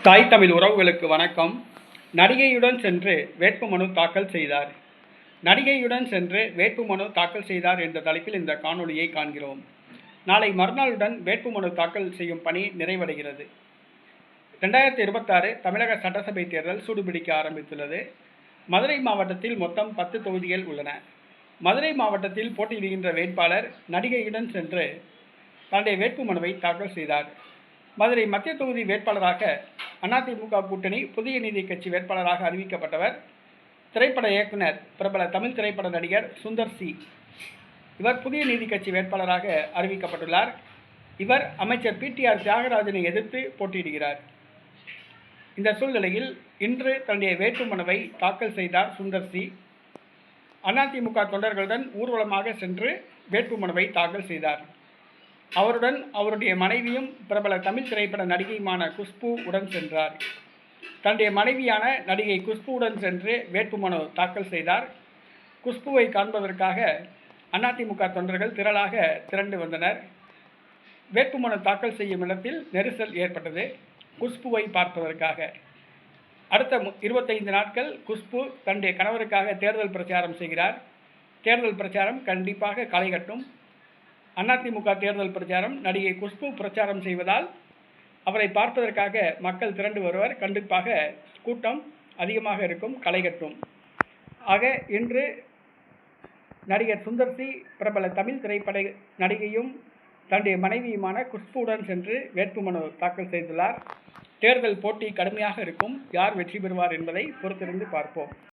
தாய் தமிழ் உறவுகளுக்கு வணக்கம். நடிகையுடன் சென்று வேட்புமனு தாக்கல் செய்தார். நடிகையுடன் சென்று வேட்புமனு தாக்கல் செய்தார் என்ற தலைப்பில் இந்த காணொளியை காண்கிறோம். நாளை மறுநாளுடன் வேட்புமனு தாக்கல் செய்யும் பணி நிறைவடைகிறது. 2026 தமிழக சட்டசபை தேர்தல் சூடுபிடிக்க ஆரம்பித்துள்ளது. மதுரை மாவட்டத்தில் மொத்தம் 10 தொகுதிகள் உள்ளன. மதுரை மாவட்டத்தில் போட்டியிடுகின்ற வேட்பாளர் நடிகையுடன் சென்று தன்னுடைய வேட்புமனுவை தாக்கல் செய்தார். மதுரை மத்திய தொகுதி வேட்பாளராக அதிமுக கூட்டணி புதிய நீதி கட்சி வேட்பாளராக அறிவிக்கப்பட்டவர் திரைப்பட இயக்குனர், பிரபல தமிழ் திரைப்பட நடிகர் சுந்தர் சி. இவர் புதிய நீதி கட்சி வேட்பாளராக அறிவிக்கப்பட்டுள்ளார். இவர் அமைச்சர் PTR தியாகராஜனை எதிர்த்து போட்டியிடுகிறார். இந்த சூழ்நிலையில் இன்று தன்னுடைய வேட்புமனுவை தாக்கல் செய்தார் சுந்தர் சி. அதிமுக தொண்டர்களுடன் ஊர்வலமாக சென்று வேட்புமனுவை தாக்கல் செய்தார். அவருடன் அவருடைய மனைவியும் பிரபல தமிழ் திரைப்பட நடிகையுமான குஷ்பு உடன் சென்றார். தன்னுடைய மனைவியான நடிகை குஷ்புவுடன் சென்று வேட்புமனு தாக்கல் செய்தார். குஷ்புவை காண்பதற்காக அதிமுக தொண்டர்கள் திரளாக திரண்டு வந்தனர். வேட்புமனு தாக்கல் செய்யும் இடத்தில் நெரிசல் ஏற்பட்டது. குஷ்புவை பார்ப்பதற்காக அடுத்த 25 நாட்கள் குஷ்பு தன்னுடைய கணவருக்காக தேர்தல் பிரச்சாரம் செய்கிறார். தேர்தல் பிரச்சாரம் கண்டிப்பாக களை கட்டும். அதிமுக தேர்தல் பிரச்சாரம் நடிகை குஷ்பு பிரச்சாரம் செய்வதால் அவரை பார்ப்பதற்காக மக்கள் திரண்டு வருவர். கண்டிப்பாக கூட்டம் அதிகமாக இருக்கும், களை கட்டும். ஆக இன்று நடிகர் சுந்தர் சி பிரபல தமிழ் திரைப்பட நடிகையும் தன்னுடைய மனைவியுமான குஷ்புவுடன் சென்று வேட்புமனு தாக்கல் செய்துள்ளார். தேர்தல் போட்டி கடுமையாக இருக்கும். யார் வெற்றி பெறுவார் என்பதை பொறுத்திருந்து பார்ப்போம்.